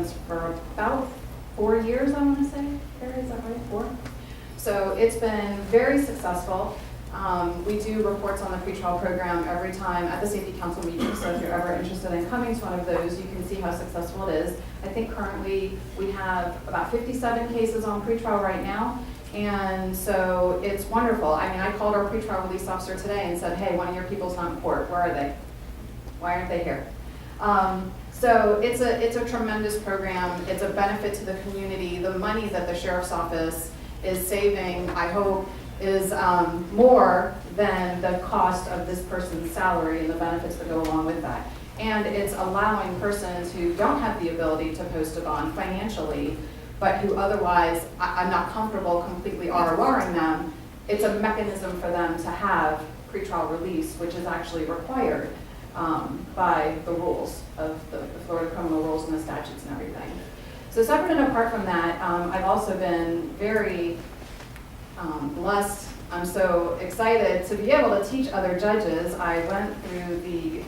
license for about 4 years, I want to say. Carrie, is that right? 4? So it's been very successful. We do reports on the pretrial program every time at the Safety Council meeting, so if you're ever interested in coming to one of those, you can see how successful it is. I think currently we have about 57 cases on pretrial right now, and so it's wonderful. I mean, I called our pretrial release officer today and said, hey, one of your people's not in court. Where are they? Why aren't they here? So it's a tremendous program. It's a benefit to the community. The money that the sheriff's office is saving, I hope, is more than the cost of this person's salary and the benefits that go along with that. And it's allowing persons who don't have the ability to post a bond financially, but who otherwise I'm not comfortable completely RORing them, it's a mechanism for them to have pretrial release, which is actually required by the rules of the Florida criminal rules and the statutes and everything. So separate and apart from that, I've also been very blessed. I'm so excited to be able to teach other judges. I went through the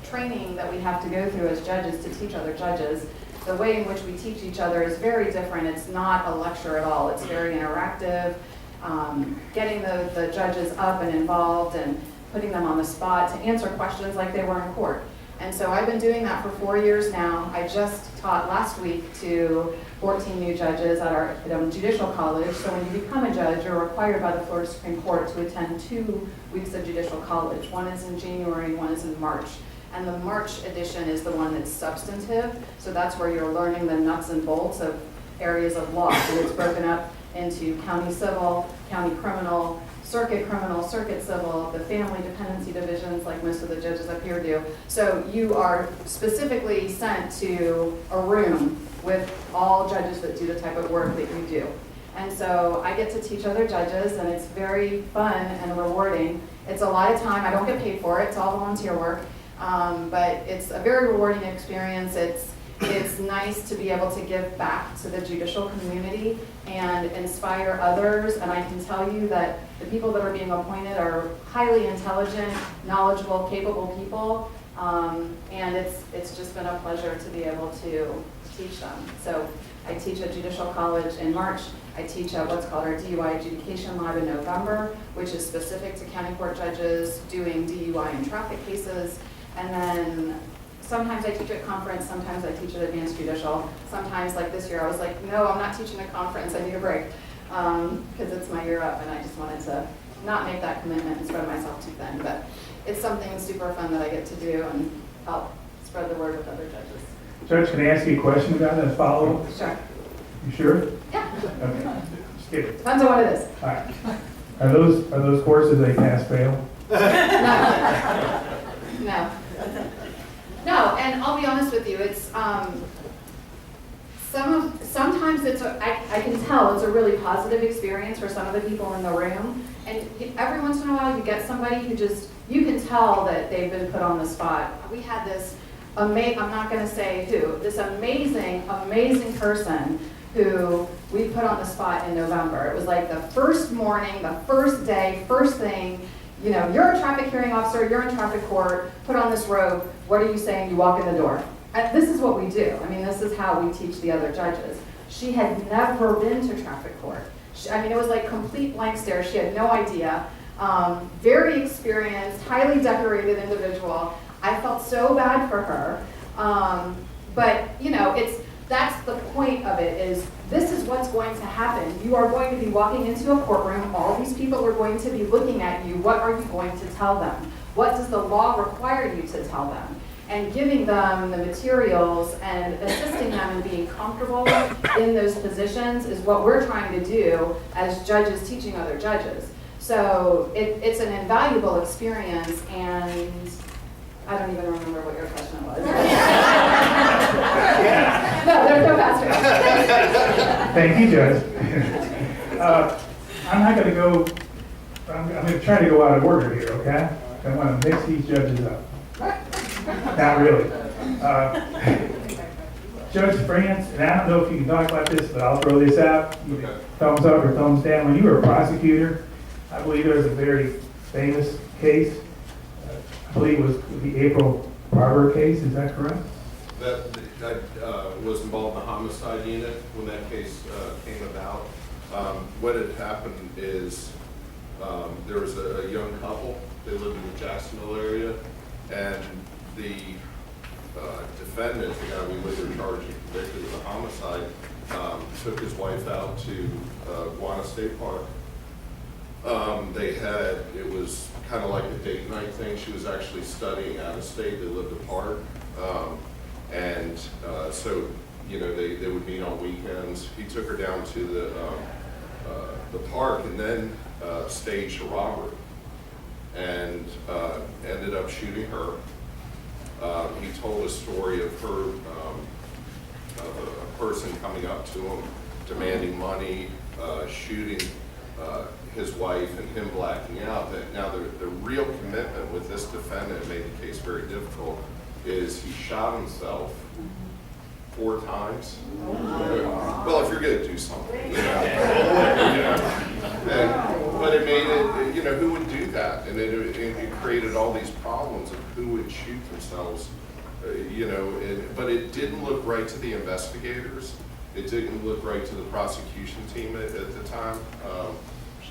training that we have to go through as judges to teach other judges. The way in which we teach each other is very different. It's not a lecture at all. It's very interactive, getting the judges up and involved and putting them on the spot to answer questions like they were in court. And so I've been doing that for 4 years now. I just taught last week to 14 new judges at our judicial college. So when you become a judge, you're required by the Florida Supreme Court to attend 2 weeks of judicial college. One is in January, one is in March. And the March edition is the one that's substantive. So that's where you're learning the nuts and bolts of areas of law. So it's broken up into county civil, county criminal, circuit civil, the family dependency divisions like most of the judges up here do. So you are specifically sent to a room with all judges that do the type of work that you do. And so I get to teach other judges, and it's very fun and rewarding. It's a lot of time. I don't get paid for it. It's all volunteer work. But it's a very rewarding experience. It's nice to be able to give back to the judicial community and inspire others. And I can tell you that the people that are being appointed are highly intelligent, knowledgeable, capable people. And it's just been a pleasure to be able to teach them. So I teach at Judicial College in March. I teach at what's called our DUI Adjudication Lab in November, which is specific to county court judges doing DUI and traffic cases. And then sometimes I teach at conference, sometimes I teach at advanced judicial. Sometimes, like this year, I was like, no, I'm not teaching a conference, I need a break. Because it's my year up and I just wanted to not make that commitment and spread myself too thin. But it's something super fun that I get to do and help spread the word with other judges. Judge, can I ask you a question about that follow-up? Sure. You sure? Yeah. Okay. Just kidding. Depends on what it is. All right. Are those courses they pass-fail? No. No, and I'll be honest with you, it's sometimes I can tell it's a really positive experience for some of the people in the room, and every once in a while you get somebody who you can tell that they've been put on the spot. We had this I'm not going to say who, this amazing person who we put on the spot in November. It was like the first morning, the first day, first thing. You know, you're a traffic hearing officer, you're in traffic court, put on this robe, what are you saying? You walk in the door. And this is what we do. I mean, this is how we teach the other judges. She had never been to traffic court. It was like complete blank stare. She had no idea. Very experienced, highly decorated individual. I felt so bad for her. But, you know, that's the point of it is this is what's going to happen. You are going to be walking into a courtroom. All these people are going to be looking at you. What are you going to tell them? What does the law require you to tell them? And giving them the materials and assisting them in being comfortable in those positions is what we're trying to do as judges teaching other judges. So it's an invaluable experience, and I don't even remember what your question was. No, there's no faster. Thank you, Judge. I'm not going to go, I'm going to try to go out of order here, okay? I want to mix these judges up. Not really. Judge France, and I don't know if you can talk about this, but I'll throw this out. Okay. Thumbs up or thumbs down. When you were a prosecutor, I believe there was a very famous case. I believe it was the April Barber case. Is that correct? That was involved in the homicide unit when that case came about. What had happened is there was a young couple. They lived in the Jacksonville area, and the defendant, the guy we later charged and convicted of the homicide, took his wife out to Guana State Park. It was kind of like a date night thing. She was actually studying out of state. They lived apart. So, you know, they would meet on weekends. He took her down to the park and then staged a robbery and ended up shooting her. He told a story of her, of a person coming up to him, demanding money, shooting his wife, and him blacking out. Now, the real commitment with this defendant made the case very difficult is he shot himself 4 times. Well, if you're going to do something, you know. But it made it, you know, who would do that? And it created all these problems of who would shoot themselves, you know. But it didn't look right to the investigators. It didn't look right to the prosecution team at the time.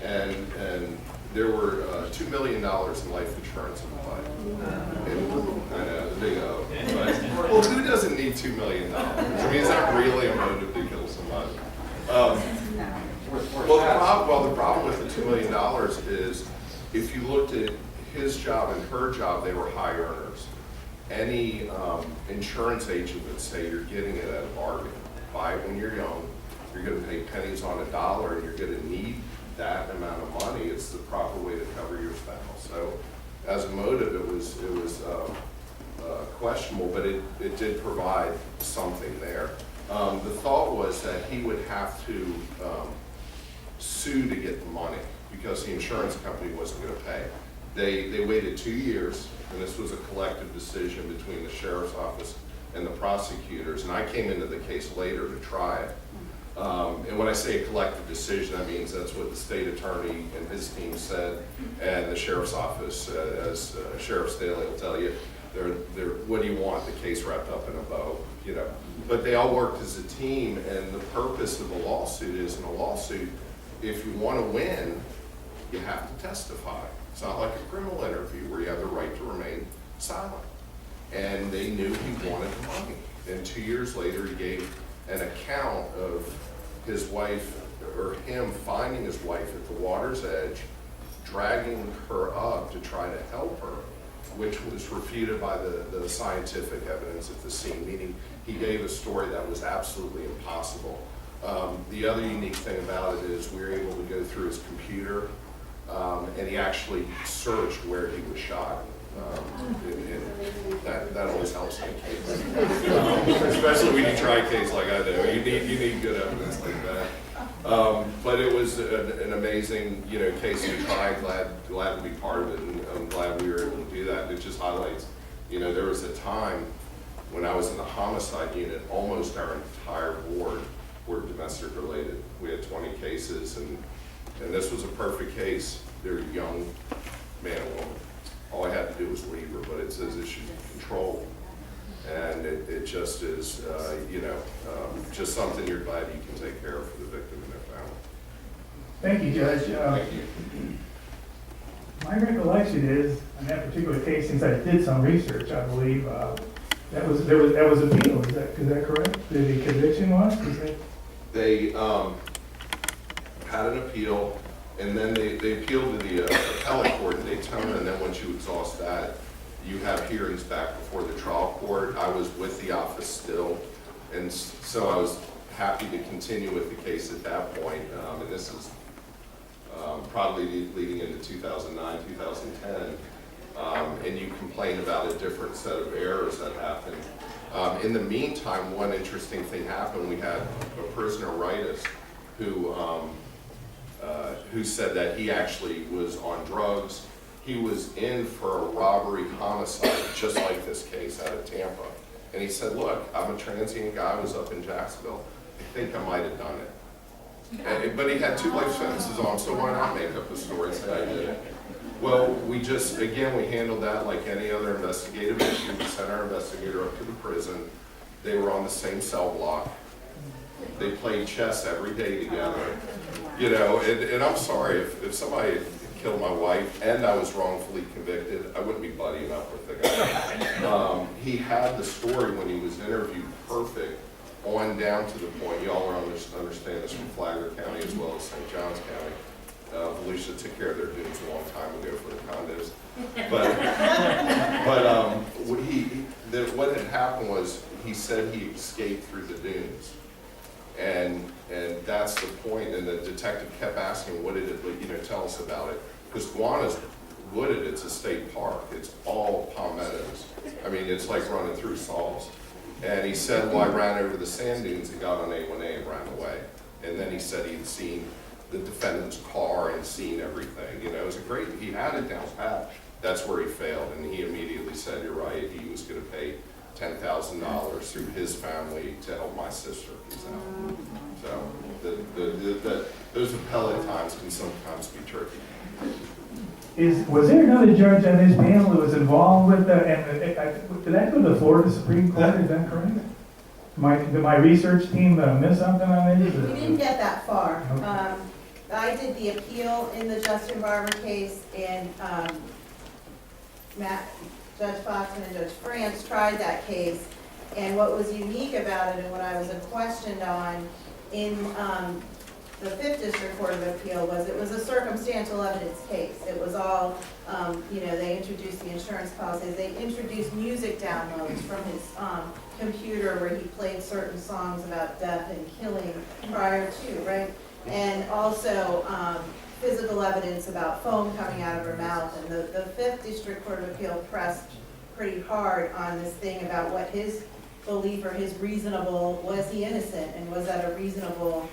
And there were $2 million in life insurance in play. I know, the big O. But, well, who doesn't need $2 million? I mean, is that really a motive to kill somebody? The problem with the $2 million is if you looked at his job and her job, they were high earners. Any insurance agent would say you're getting it at a bargain. Buy it when you're young. You're going to pay pennies on a dollar, and you're going to need that amount of money. It's the proper way to cover your spouse. So, as a motive, it was questionable, but it did provide something there. The thought was that he would have to sue to get the money because the insurance company wasn't going to pay. They waited 2 years, and this was a collective decision between the sheriff's office and the prosecutors, and I came into the case later to try it. And when I say a collective decision, that means that's what the state attorney and his team said, and the sheriff's office, as Sheriff Staley will tell you, they're what do you want? The case wrapped up in a bow, you know. But they all worked as a team, and the purpose of a lawsuit is, in a lawsuit, if you want to win, you have to testify. It's not like a criminal interview where you have the right to remain silent. And they knew he wanted the money. And 2 years later, he gave an account of his wife, or him finding his wife at the water's edge, dragging her up to try to help her, which was refuted by the scientific evidence at the scene, meaning he gave a story that was absolutely impossible. The other unique thing about it is we were able to go through his computer, and he actually searched where he was shot. And that always helps in a case, especially when you try a case like I do. You need good evidence like that. But it was an amazing, you know, case to try. Glad to be part of it, and I'm glad we were able to do that. It just highlights, you know, there was a time when I was in the homicide unit, almost our entire ward were domestic related. We had 20 cases, and this was a perfect case. They're a young man and woman. All I had to do was leave her, but it says issue control. And it just is, you know, just something you're glad you can take care of for the victim and their family. Thank you, Judge. Thank you. My recollection is, in that particular case, since I did some research, I believe, that was appeal. Is that correct? The conviction was? They had an appeal, and then they appealed to the appellate court in Daytona, and then once you exhaust that, you have hearings back before the trial court. I was with the office still, and so I was happy to continue with the case at that point. And this is probably leading into 2009, 2010. And you complain about a different set of errors that happened. In the meantime, one interesting thing happened. We had a prisoner write us who said that he actually was on drugs. He was in for a robbery homicide, just like this case out of Tampa. And he said, look, I'm a transient guy, I was up in Jacksonville. I think I might have done it. But he had 2 life sentences on, so why not make up a story and say I did it? Well, we handled that like any other investigative issue. We sent our investigator up to the prison, They were on the same cell block. They played chess every day together. You know, and I'm sorry, if somebody had killed my wife and I was wrongfully convicted, I wouldn't be buddying up with the guy. He had the story when he was interviewed perfect, on down to the point, y'all are understand this from Flagler County as well as St. Johns County. Volusia took care of their dunes a long time ago for the condos. What had happened was he said he escaped through the dunes. And that's the point, and the detective kept asking, what did it, tell us about it. Because Guana's wooded, it's a state park, it's all palmettos. I mean, it's like running through saws. And he said, well, I ran over the sand dunes and got on A1A and ran away. And then he said he'd seen the defendant's car and seen everything. You know, it was he had it down pat. That's where he failed, and he immediately said, you're right, he was gonna pay $10,000 through his family to help my sister. So those appellate times can sometimes be tricky. Was there another judge on this panel that was involved with did that go to the Florida Supreme Court, is that correct? Did my research team miss something on this? We didn't get that far. Okay. I did the appeal in the Justin Barber case, and Judge Foxman and Judge France tried that case. And what was unique about it, and what I was questioned on in the 5th District Court of Appeal, was it was a circumstantial evidence case. It was all, they introduced the insurance policies. They introduced music downloads from his computer where he played certain songs about death and killing prior to, right? And also physical evidence about foam coming out of her mouth. And the 5th District Court of Appeal pressed pretty hard on this thing about what his belief or his reasonable, was he innocent, and was that a reasonable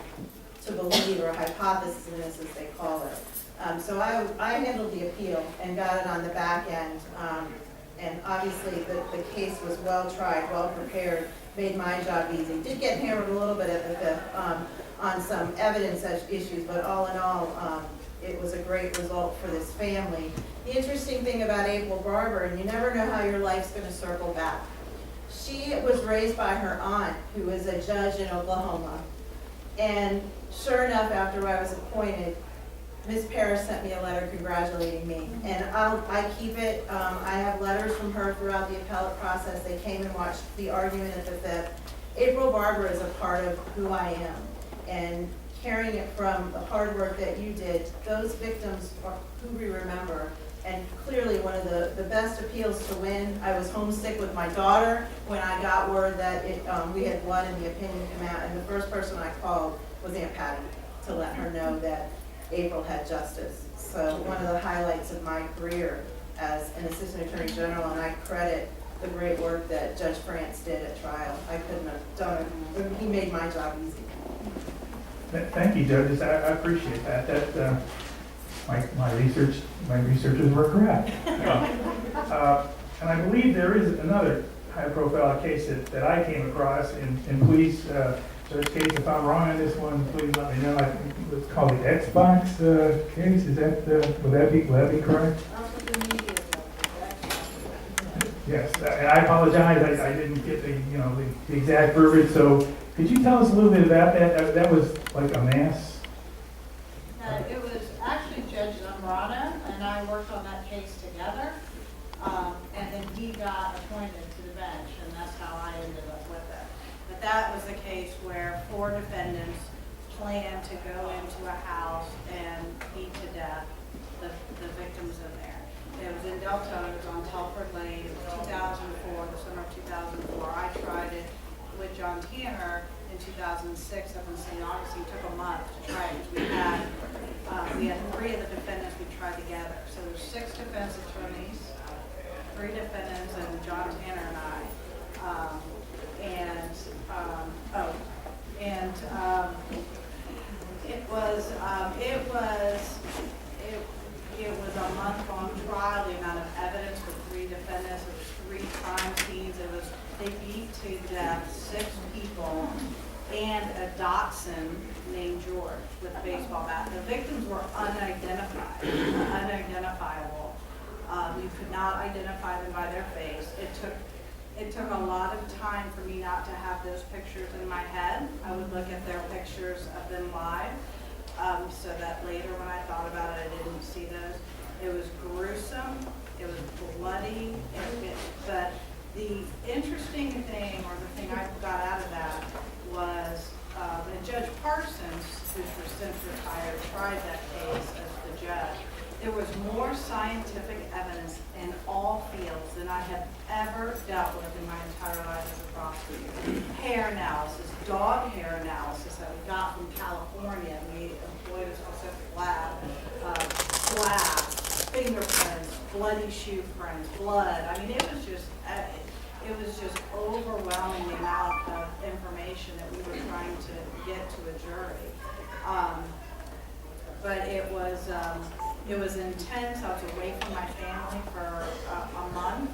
to believe, or a hypothesis, as they call it. So I handled the appeal and got it on the back end. And obviously the case was well tried, well prepared, made my job easy. Did get hammered a little bit at the 5th on some evidence issues, but all in all, it was a great result for this family. The interesting thing about April Barber, and you never know how your life's going to circle back. She was raised by her aunt, who is a judge in Oklahoma. And sure enough, after I was appointed, Ms. Parrish sent me a letter congratulating me. And I keep it. I have letters from her throughout the appellate process. They came and watched the argument at the 5th. April Barber is a part of who I am. And carrying it from the hard work that you did, those victims are who we remember. And clearly one of the best appeals to win. I was homesick with my daughter when I got word that we had won and the opinion came out. And the first person I called was Aunt Patty to let her know that April had justice. So one of the highlights of my career as an assistant attorney general, and I credit the great work that Judge France did at trial. I couldn't have done it. He made my job easy. Thank you, judges. I appreciate that. My researchers were correct. And I believe there is another high-profile case that I came across, and please, Judge Case, if I'm wrong on this one, please let me know. I think it's called the Xbox case. Is that would that be correct? Yes, and I apologize. I didn't get the exact verbiage. So could you tell us a little bit about that? That was like a mass. It was actually Judge Zambrana and I worked on that case together, and then he got appointed to the bench, and that's how I ended up with it. But that was the case where 4 defendants planned to go into a house and beat to death the victims in there. It was in Deltona, it was on Telford Lane, it was 2004, the summer of 2004. I tried it with John Tanner in 2006 up in St. Augustine. It took a month to try it because we had 3 of the defendants we tried together. So there's 6 defense attorneys, 3 defendants, and John Tanner and I. It was a month-long trial. The amount of evidence for 3 defendants. It was 3 crime scenes. They beat to death 6 people and a dachshund named George with a baseball bat. The victims were unidentified, unidentifiable. You could not identify them by their face. It took it took a lot of time for me not to have those pictures in my head. I would look at their pictures of them live, so that later when I thought about it, I didn't see those. It was gruesome, it was bloody, but the interesting thing, or the thing I got out of that, was Judge Parsons, who's since retired, tried that case as the judge. There was more scientific evidence in all fields than I have ever dealt with in my entire life as a prosecutor. Hair analysis, dog hair analysis that we got from California. We employed a specific lab, glass, fingerprints, bloody shoe prints, blood. I mean, it was just overwhelming the amount of information that we were trying to get to a jury. But it was intense. I was away from my family for a month.